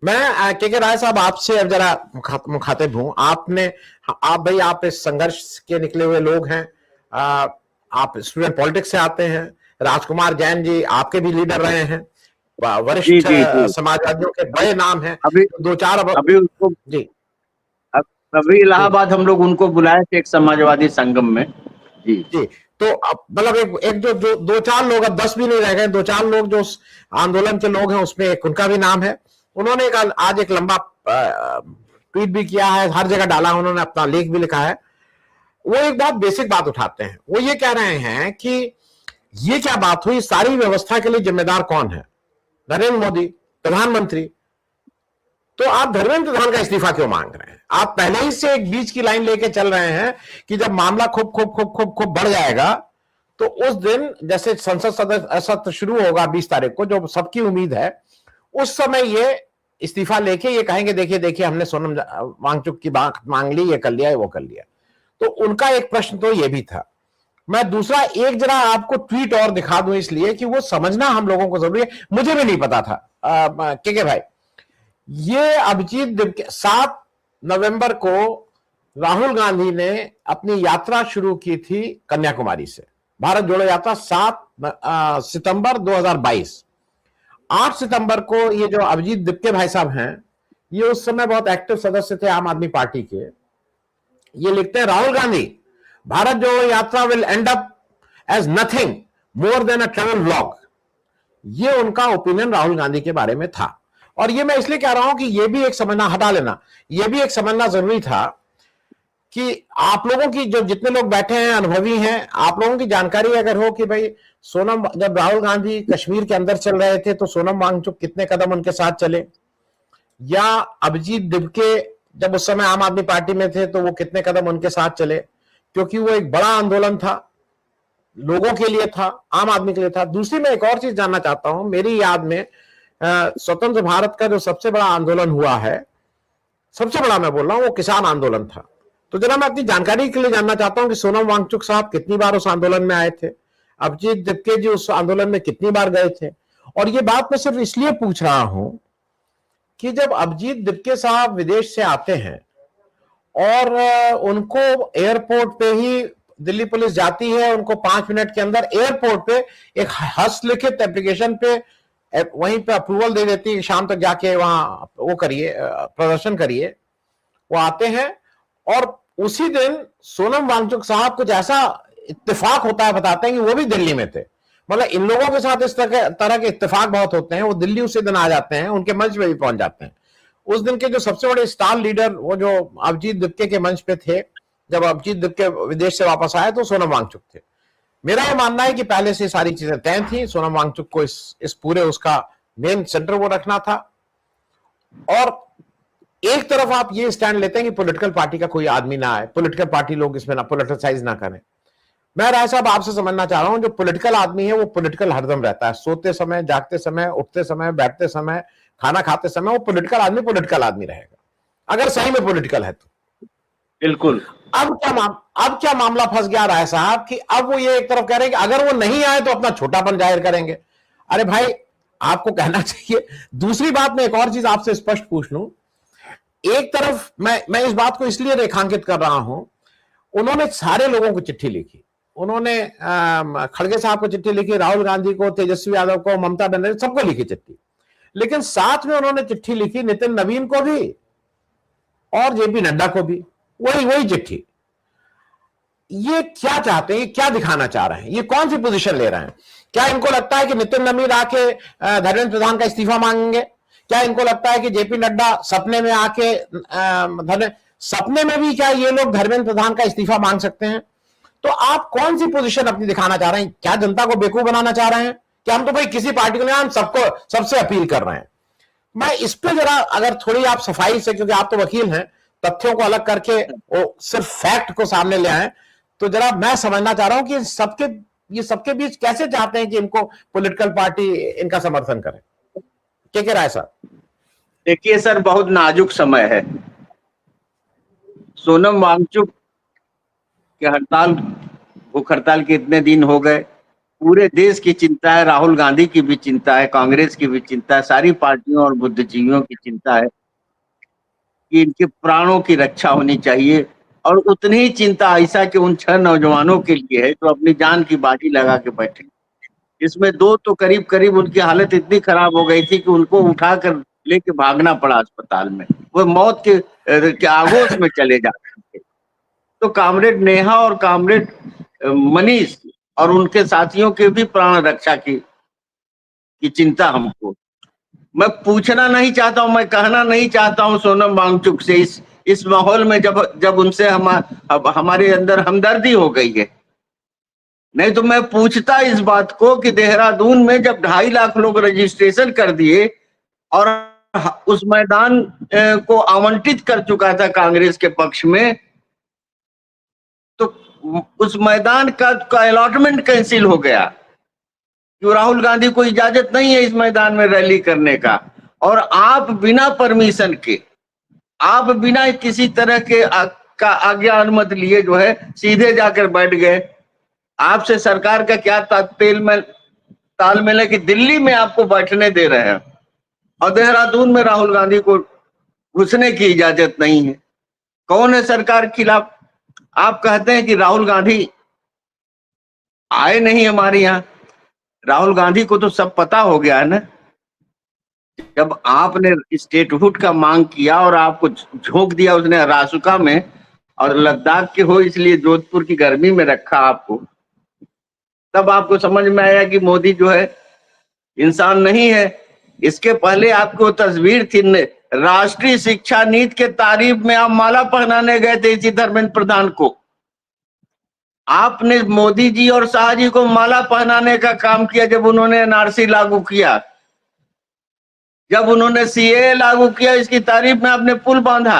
मैं के राय साहब आपसे अब जरा मुखातिब हूं। आप इस संघर्ष के निकले हुए लोग हैं। आप स्टूडेंट पॉलिटिक्स से आते हैं। राजकुमार जैन जी आपके भी लीडर रहे हैं, जी वरिष्ठ जी जी। समाजवादियों के बड़े नाम हैं। अभी दो चार अभी उसको जी अब- अभी जी इलाहाबाद हम लोग उनको बुलाए थे एक समाजवादी संगम में। जी जी। तो अब मतलब एक जो दो चार लोग, अब 10 भी नहीं रह गए, दो चार लोग जो उस आंदोलन के लोग हैं उसमें एक उनका भी नाम है। उन्होंने आज एक लंबा ट्वीट भी किया है, हर जगह डाला, उन्होंने अपना लेख भी लिखा है। वो एक बहुत बेसिक बात उठाते हैं। वो ये कह रहे हैं कि ये क्या बात हुई, सारी व्यवस्था के लिए जिम्मेदार कौन है? नरेंद्र मोदी प्रधानमंत्री। तो आप धर्मेंद्र प्रधान का इस्तीफा क्यों मांग रहे हैं? आप पहले ही से एक बीच की लाइन लेके चल रहे हैं कि जब मामला खूब खूब खूब खूब खूब बढ़ जाएगा तो उस दिन, जैसे संसद सत्र शुरू होगा 20 तारीख को, जो सबकी उम्मीद है, उस समय ये इस्तीफा लेके ये कहेंगे देखिए देखिए हमने सोनम वांगचुक की बात मांग ली, ये कर लिया, वो कर लिया। तो उनका एक प्रश्न तो ये भी था। मैं दूसरा एक जरा आपको ट्वीट और दिखा दूं, इसलिए कि वो समझना हम लोगों को जरूरी है। मुझे भी नहीं पता था के भाई, ये अभिजीत दिवके 7 नवंबर को राहुल गांधी ने अपनी यात्रा शुरू की थी कन्याकुमारी से, भारत जोड़ो यात्रा 7 सितंबर 2022। 8 सितंबर को ये जो अभिजीत दिवके भाई साहब हैं, ये उस समय बहुत एक्टिव सदस्य थे आम आदमी पार्टी के। ये लिखते हैं, Rahul Gandhi Bharat Jodo Yatra will end up as nothing more than a travel vlog. ये उनका ओपिनियन राहुल गांधी के बारे में था। और ये मैं इसलिए कह रहा हूं कि ये भी एक समझना, हटा लेना, ये भी एक समझना जरूरी था कि आप लोगों की, जो जितने लोग बैठे हैं अनुभवी हैं, आप लोगों की जानकारी अगर हो कि भाई सोनम, जब राहुल गांधी कश्मीर के अंदर चल रहे थे तो सोनम वांगचुक कितने कदम उनके साथ चले, या अभिजीत दिवके जब उस समय आम आदमी पार्टी में थे तो वो कितने कदम उनके साथ चले, क्योंकि वो एक बड़ा आंदोलन था, लोगों के लिए था, आम आदमी के लिए था। दूसरी मैं एक और चीज जानना चाहता हूं। मेरी याद में स्वतंत्र भारत का जो सबसे बड़ा आंदोलन हुआ है, सबसे बड़ा मैं बोल रहा हूं, वो किसान आंदोलन था। तो जरा मैं अपनी जानकारी के लिए जानना चाहता हूं कि सोनम वांगचुक साहब कितनी बार उस आंदोलन में आए थे, अभिजीत दिवके जी उस आंदोलन में कितनी बार गए थे। और ये बात मैं सिर्फ इसलिए पूछ रहा हूं कि जब अभिजीत दिवके साहब विदेश से आते हैं और उनको एयरपोर्ट पे ही दिल्ली पुलिस जाती है, उनको 5 मिनट के अंदर एयरपोर्ट पे एक हस्तलिखित एप्लीकेशन पे वहीं पे अप्रूवल दे देती है, शाम तक जाके वहां वो करिए, प्रदर्शन करिए। वो आते हैं और उसी दिन सोनम वांगचुक साहब कुछ ऐसा इत्तेफाक होता है, बताते हैं कि वो भी दिल्ली में थे। मतलब इन लोगों के साथ इस तरह के इत्तेफाक बहुत होते हैं। वो दिल्ली उसी दिन आ जाते हैं, उनके मंच पे भी पहुंच जाते हैं। उस दिन के जो सबसे बड़े स्टार लीडर, वो जो अभिजीत दिवके के मंच पे थे, जब अभिजीत दिवके विदेश से वापस आए तो सोनम वांगचुक थे। मेरा यह मानना है कि पहले से सारी चीजें तय थी। सोनम वांगचुक को इस पूरे उसका मेन सेंटर वो रखना था। और एक तरफ आप ये स्टैंड लेते हैं कि पॉलिटिकल पार्टी का कोई आदमी ना आए, पॉलिटिकल पार्टी लोग इसमें ना पॉलिटिसाइज ना करें। मैं राय साहब आपसे समझना चाह रहा हूं, जो पॉलिटिकल आदमी है वो पॉलिटिकल हरदम रहता है, सोते समय, जागते समय, उठते समय, बैठते समय, खाना खाते समय, वो पॉलिटिकल आदमी रहेगा, अगर सही में पॉलिटिकल है तो। बिल्कुल। अब क्या मामला फंस गया राय साहब कि अब वो ये एक तरफ कह रहे हैं कि अगर वो नहीं आए तो अपना छोटापन जाहिर करेंगे। अरे भाई, आपको कहना चाहिए। दूसरी बात, मैं एक और चीज आपसे स्पष्ट पूछ लूं। एक तरफ मैं इस बात को इसलिए रेखांकित कर रहा हूं, उन्होंने सारे लोगों को चिट्ठी लिखी। उन्होंने खड़गे साहब को चिट्ठी लिखी, राहुल गांधी को, तेजस्वी यादव को, ममता बनर्जी, सबको लिखी चिट्ठी। लेकिन साथ में उन्होंने चिट्ठी लिखी नितिन नवीन को भी और जेपी नड्डा को भी, वही वही चिट्ठी। ये क्या चाहते हैं, क्या दिखाना चाह रहे हैं, ये कौन सी पोजीशन ले रहे हैं? क्या इनको लगता है कि नितिन नवीन आके धर्मेंद्र प्रधान का इस्तीफा मांगेंगे? क्या इनको लगता है कि जेपी नड्डा सपने में आके सपने में भी क्या ये लोग धर्मेंद्र प्रधान का इस्तीफा मांग सकते हैं? तो आप कौन सी पोजीशन अपनी दिखाना चाह रहे हैं? क्या जनता को बेवकूफ बनाना चाह रहे हैं कि हम तो भाई किसी पार्टी को नहीं, हम सबको, सबसे अपील कर रहे हैं? मैं इस पे जरा अगर थोड़ी आप सफाई से, क्योंकि आप तो वकील हैं, तथ्यों को अलग करके वो सिर्फ फैक्ट को सामने ले आए, तो जरा मैं समझना चाह रहा हूं कि ये सबके बीच कैसे चाहते हैं कि इनको पॉलिटिकल पार्टी इनका समर्थन करे? के राय साहब? देखिए सर, बहुत नाजुक समय है। सोनम वांगचुक के हड़ताल, भूख हड़ताल के इतने दिन हो गए, पूरे देश की चिंता है, राहुल गांधी की भी चिंता है, कांग्रेस की भी चिंता है, सारी पार्टियों और बुद्धिजीवियों की चिंता है कि इनके प्राणों की रक्षा होनी चाहिए। और उतनी ही चिंता आयशा के उन 6 नौजवानों के लिए है जो अपनी जान की बाजी लगा के बैठे। इसमें 2 तो करीब करीब उनकी हालत इतनी खराब हो गई थी कि उनको उठाकर लेके भागना पड़ा अस्पताल में, वो मौत के आगोश में चले जाते थे। तो कामरेड नेहा और कामरेड मनीष और उनके साथियों के भी प्राण रक्षा की चिंता हमको। मैं पूछना नहीं चाहता हूं, मैं कहना नहीं चाहता हूं सोनम वांगचुक से, इस माहौल में जब उनसे हमारे अंदर हमदर्दी हो गई है। नहीं तो मैं पूछता इस बात को कि देहरादून में जब 2.5 लाख लोग रजिस्ट्रेशन कर दिए और उस मैदान को आवंटित कर चुका था कांग्रेस के पक्ष में, तो उस मैदान का अलॉटमेंट कैंसिल हो गया कि राहुल गांधी को इजाजत नहीं है इस मैदान में रैली करने का। और आप बिना परमिशन के, आप बिना किसी तरह के का आज्ञा अनुमति लिए जो है सीधे जाकर बैठ गए। आपसे सरकार का क्या तालमेल है कि दिल्ली में आपको बैठने दे रहे हैं और देहरादून में राहुल गांधी को घुसने की इजाजत नहीं है। कौन है सरकार के खिलाफ? आप कहते हैं कि राहुल गांधी आए नहीं हमारे यहाँ। राहुल गांधी को तो सब पता हो गया है ना। जब आपने स्टेटहुड का मांग किया और आपको झोंक दिया उसने रासुका में, और लद्दाख के हो इसलिए जोधपुर की गर्मी में रखा आपको, तब आपको समझ में आया कि मोदी जो है इंसान नहीं है। इसके पहले आपको तस्वीर थी, राष्ट्रीय शिक्षा नीति के तारीफ में आप माला पहनाने गए थे इसी धर्मेंद्र प्रधान को। आपने मोदी जी और शाह जी को माला पहनाने का काम किया जब उन्होंने एनआरसी लागू किया, जब उन्होंने सीए लागू किया, इसकी तारीफ में आपने पुल बांधा।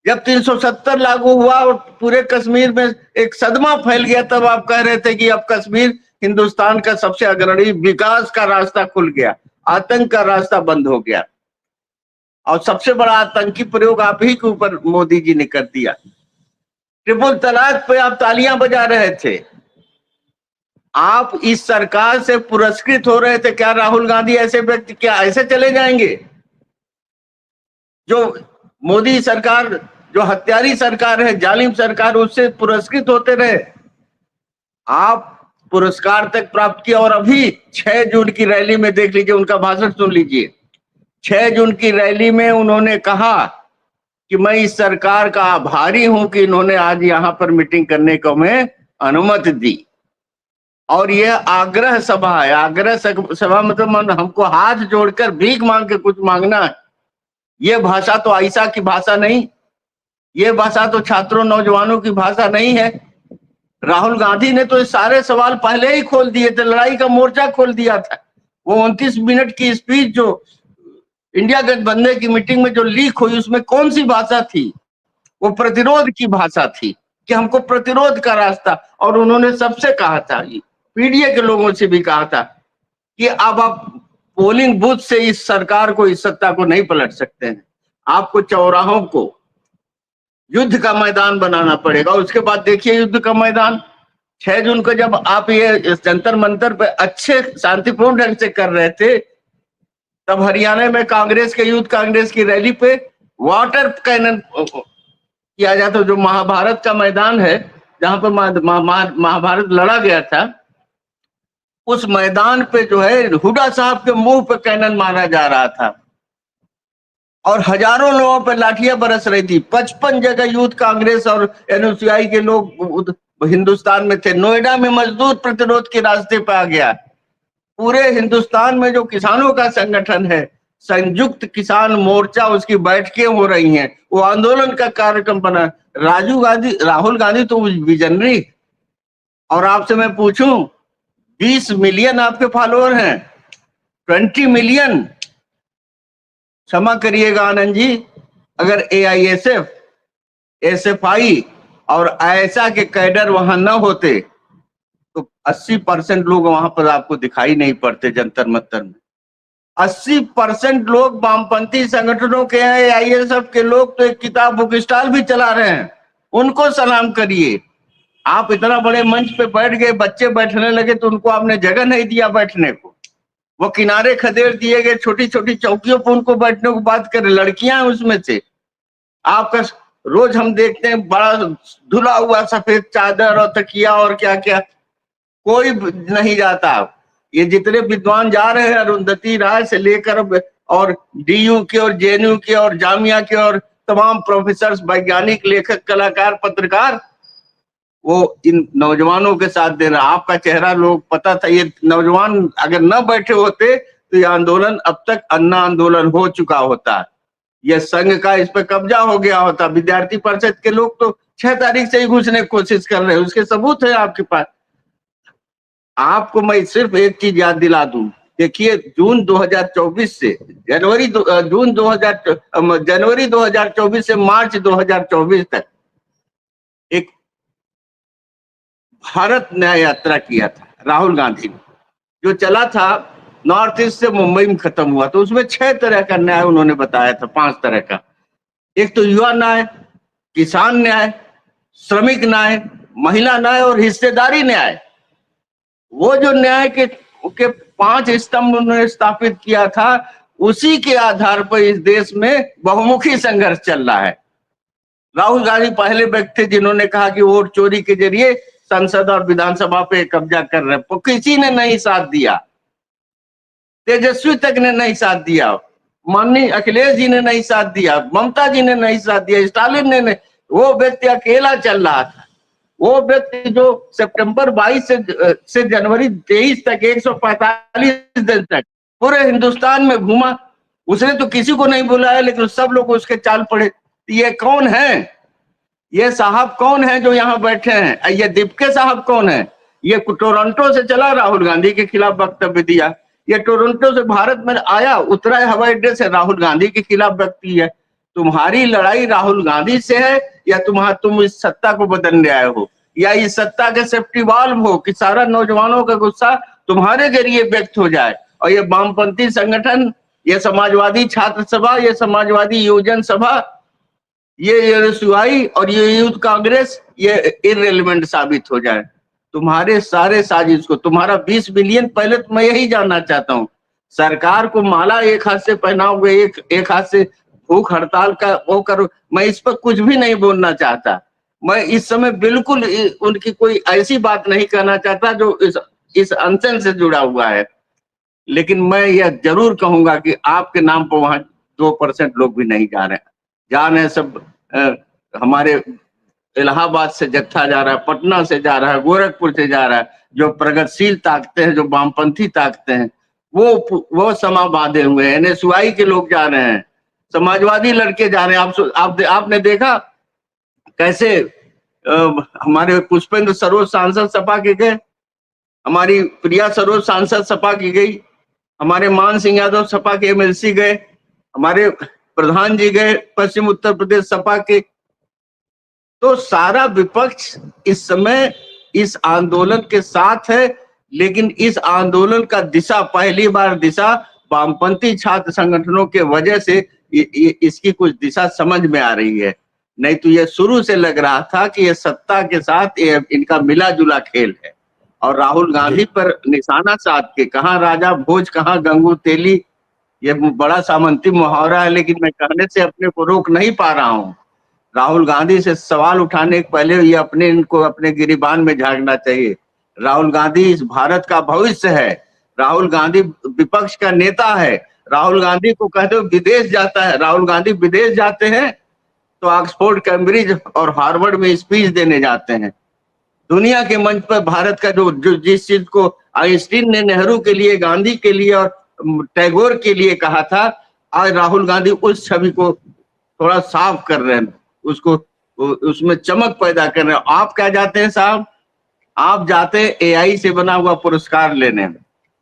जब 370 लागू हुआ और पूरे कश्मीर में एक सदमा फैल गया, तब आप कह रहे थे कि अब कश्मीर हिंदुस्तान का सबसे अग्रणी, विकास का रास्ता खुल गया, आतंक का रास्ता बंद हो गया। और सबसे बड़ा आतंकी प्रयोग आप ही के ऊपर मोदी जी ने कर दिया। ट्रिपल तलाक पे आप तालियां बजा रहे थे। आप इस सरकार से पुरस्कृत हो रहे थे। क्या राहुल गांधी ऐसे व्यक्ति क्या ऐसे चले जाएंगे? जो मोदी सरकार, जो हत्यारी सरकार है, जालिम सरकार, उससे पुरस्कृत होते रहे। आप पुरस्कार तक प्राप्त किया। और अभी 6 जून की रैली में देख लीजिए, उनका भाषण सुन लीजिए। 6 जून की रैली में उन्होंने कहा कि मैं इस सरकार का आभारी हूं कि इन्होंने आज यहां पर मीटिंग करने को हमें अनुमति दी। और यह आग्रह सभा है। आग्रह सभा मतलब हमको हाथ जोड़कर भीख मांग के कुछ मांगना है। यह भाषा तो आयशा की भाषा नहीं, यह भाषा तो छात्रों नौजवानों की भाषा नहीं है। राहुल गांधी ने तो सारे सवाल पहले ही खोल दिए थे, लड़ाई का मोर्चा खोल दिया था। वो 29 मिनट की स्पीच जो इंडिया गठबंधन की मीटिंग में जो लीक हुई, उसमें कौन सी भाषा थी? वो प्रतिरोध की भाषा थी कि हमको प्रतिरोध का रास्ता। और उन्होंने सबसे कहा था, पीडीए के लोगों से भी कहा था कि अब आप पोलिंग बूथ से इस सरकार को, इस सत्ता को नहीं पलट सकते हैं। आपको चौराहों को युद्ध का मैदान बनाना पड़ेगा। उसके बाद देखिए युद्ध का मैदान 6 जून को जब आप ये जंतर मंतर पे अच्छे शांतिपूर्ण ढंग से कर रहे थे, तब हरियाणा में कांग्रेस के यूथ कांग्रेस की रैली पे वाटर कैनन किया जाता, जो महाभारत का मैदान है जहां पर महाभारत लड़ा गया था, उस मैदान पे जो है हुड्डा साहब के मुंह पे कैनन मारा जा रहा था और हजारों लोगों पर लाठियां बरस रही थी। 55 जगह यूथ कांग्रेस और एनयूसीआई के लोग हिंदुस्तान में थे। नोएडा में मजदूर प्रतिरोध के रास्ते पे आ गया। पूरे हिंदुस्तान में जो किसानों का संगठन है, संयुक्त किसान मोर्चा, उसकी बैठकें हो रही हैं, वो आंदोलन का कार्यक्रम बना। राहुल गांधी तो विजनरी। और आपसे मैं पूछूं, 20 मिलियन आपके फॉलोअर हैं, 20 मिलियन, क्षमा करिएगा आनंद जी, अगर AISF, SFI और आयशा के कैडर वहां न होते तो 80% लोग वहां पर आपको दिखाई नहीं पड़ते जंतर मंतर में। 80% लोग वामपंथी संगठनों के हैं, AISF के लोग तो एक किताब बुक स्टॉल भी चला रहे हैं। उनको सलाम करिए। आप इतना बड़े मंच पे बैठ गए, बच्चे बैठने लगे तो उनको आपने जगह नहीं दिया बैठने को। वो किनारे खदेड़ दिए गए, छोटी छोटी चौकियों पर उनको बैठने को बात करें, लड़कियां हैं उसमें से। आपका रोज हम देखते हैं बड़ा धुला हुआ सफेद चादर और तकिया और क्या क्या, कोई नहीं जाता। ये जितने विद्वान जा रहे हैं अरुंधति राय से लेकर और डीयू के और जेएनयू के और जामिया के और तमाम प्रोफेसर, वैज्ञानिक, लेखक, कलाकार, पत्रकार, वो इन नौजवानों के साथ दे रहा। आपका चेहरा लोग पता था, ये नौजवान अगर न बैठे होते तो ये आंदोलन अब तक अन्ना आंदोलन हो चुका होता। यह संघ का इस पे कब्जा हो गया होता। विद्यार्थी परिषद के लोग तो 6 तारीख से ही घुसने की कोशिश कर रहे हैं, उसके सबूत है आपके पास। आपको मैं सिर्फ एक चीज याद दिला दूं, देखिए जून 2024 से जनवरी 2024 से मार्च 2024 तक एक भारत न्याय यात्रा किया था राहुल गांधी ने, जो चला था नॉर्थ ईस्ट से मुंबई में खत्म हुआ। तो उसमें 6 तरह का न्याय उन्होंने बताया था, 5 तरह का। एक तो युवा न्याय, किसान न्याय, श्रमिक न्याय, महिला न्याय और हिस्सेदारी न्याय। वो जो न्याय के 5 स्तंभ उन्होंने स्थापित किया था, उसी के आधार पर इस देश में बहुमुखी संघर्ष चल रहा है। राहुल गांधी पहले व्यक्ति थे जिन्होंने कहा कि वोट चोरी के जरिए संसद और विधानसभा पे कब्जा कर रहे हैं। किसी ने नहीं साथ दिया, तेजस्वी तक ने नहीं साथ दिया, माननीय अखिलेश जी ने नहीं साथ दिया, ममता जी ने नहीं साथ दिया, स्टालिन ने नहीं। वो व्यक्ति अकेला चल रहा था। वो व्यक्ति जो सितंबर 22 से जनवरी 23 तक 145 दिन तक पूरे हिंदुस्तान में घूमा, उसने तो किसी को नहीं बुलाया, लेकिन सब लोग उसके चाल पड़े। ये कौन है? ये साहब कौन है जो यहाँ बैठे हैं? ये दीपके साहब कौन है? ये टोरंटो से चला, राहुल गांधी के खिलाफ वक्तव्य दिया। ये टोरंटो से भारत में आया, उतरा हवाई अड्डे से, राहुल गांधी के खिलाफ वक्तव्य है। तुम्हारी लड़ाई राहुल गांधी से है या तुम इस सत्ता को बदलने आए हो, या इस सत्ता के सेफ्टी वाल्व हो कि सारा नौजवानों का गुस्सा तुम्हारे जरिए व्यक्त हो जाए। और ये वामपंथी संगठन, ये समाजवादी छात्र सभा, ये समाजवादी युवजन सभा, ये एसयूआई और ये यूथ कांग्रेस, ये इररिलेवेंट साबित हो जाए। तुम्हारे सारे साजिश को, तुम्हारा 20 बिलियन, पहले तो मैं यही जानना चाहता हूँ, सरकार को माला एक हाथ से पहनाओगे, एक हाथ से भूख हड़ताल का वो करो। मैं इस पर कुछ भी नहीं बोलना चाहता। मैं इस समय बिल्कुल उनकी कोई ऐसी बात नहीं कहना चाहता जो इस अनशन से जुड़ा हुआ है। लेकिन मैं यह जरूर कहूंगा कि आपके नाम पर वहां 2% लोग भी नहीं जा रहे हैं। सब हमारे इलाहाबाद से जत्था जा रहा है, पटना से जा रहा है, गोरखपुर से जा रहा है। जो प्रगतिशील ताकतें हैं, जो वामपंथी ताकतें हैं, वो समा बांधे हुए हैं। एनएसयूआई के लोग जा रहे हैं, समाजवादी लड़के जा रहे हैं। आपने देखा कैसे हमारे पुष्पेंद्र सरोज सांसद सपा के गए, हमारी प्रिया सरोज सांसद सपा की गई, हमारे मान सिंह यादव सपा के एमएलसी गए, हमारे प्रधान जी गए पश्चिम उत्तर प्रदेश सपा के। तो सारा विपक्ष इस समय इस आंदोलन के साथ है, लेकिन इस आंदोलन का दिशा, पहली बार दिशा वामपंथी छात्र संगठनों के वजह से इसकी कुछ दिशा समझ में आ रही है। नहीं तो ये शुरू से लग रहा था कि ये सत्ता के साथ इनका मिला जुला खेल है। और राहुल गांधी पर निशाना साध के, कहाँ राजा भोज कहाँ गंगू तेली, ये बड़ा सामंती मुहावरा है, लेकिन मैं कहने से अपने को रोक नहीं पा रहा हूँ। राहुल गांधी से सवाल उठाने के पहले ये इनको अपने गिरिबान में झांकना चाहिए। राहुल गांधी इस भारत का भविष्य है। राहुल गांधी विपक्ष का नेता है। राहुल गांधी को कहते हो विदेश जाता है, राहुल गांधी विदेश जाते हैं तो ऑक्सफोर्ड, कैम्ब्रिज और हार्वर्ड में स्पीच देने जाते हैं। दुनिया के मंच पर भारत का जो जिस चीज को आइंस्टीन ने नेहरू के लिए, गांधी के लिए और टैगोर के लिए कहा था, आज राहुल गांधी उस छवि को थोड़ा साफ कर रहे हैं, उसको उसमें चमक पैदा कर रहे हैं। आप क्या जाते हैं साहब? आप जाते हैं एआई से बना हुआ पुरस्कार लेने।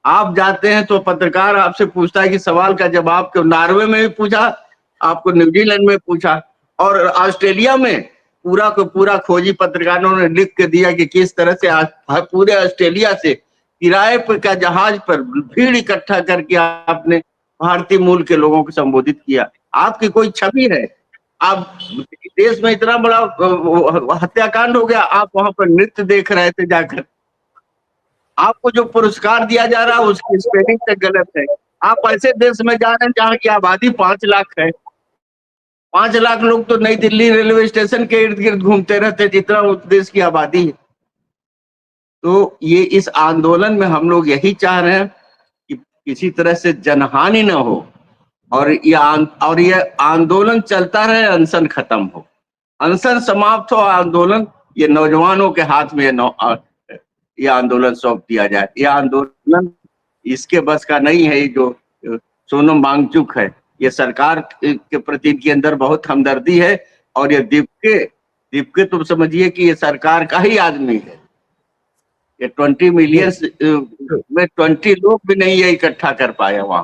आप जाते हैं तो पत्रकार आपसे पूछता है कि सवाल का जवाब क्यों, नॉर्वे में भी पूछा, आपको न्यूजीलैंड में पूछा, और ऑस्ट्रेलिया में पूरा को पूरा खोजी पत्रकारों ने लिख के दिया कि किस तरह से पूरे ऑस्ट्रेलिया से किराए पर का जहाज पर भीड़ इकट्ठा करके आपने भारतीय मूल के लोगों को संबोधित किया। आपकी कोई छवि है? आप देश में इतना बड़ा हत्याकांड हो गया, आप वहां पर नृत्य देख रहे थे जाकर। आपको जो पुरस्कार दिया जा रहा है उसकी स्पेलिंग तक गलत है। आप ऐसे देश में जा रहे हैं जहाँ की आबादी 5 लाख है। 5 लाख लोग तो नई दिल्ली रेलवे स्टेशन के इर्द गिर्द घूमते रहते, जितना उस देश की आबादी है। तो ये इस आंदोलन में हम लोग यही चाह रहे हैं कि किसी तरह से जनहानि न हो और ये आंदोलन चलता रहे, अनशन खत्म हो, अनशन समाप्त हो, आंदोलन ये नौजवानों के हाथ में ये आंदोलन सौंप दिया जाए। ये आंदोलन इसके बस का नहीं है। जो सोनम वांगचुक है, ये सरकार के प्रति इनके अंदर बहुत हमदर्दी है। और ये दीपके तुम समझिए कि ये सरकार का ही आदमी है। ये 20 मिलियन में 20 लोग भी नहीं ये इकट्ठा कर पाए वहां।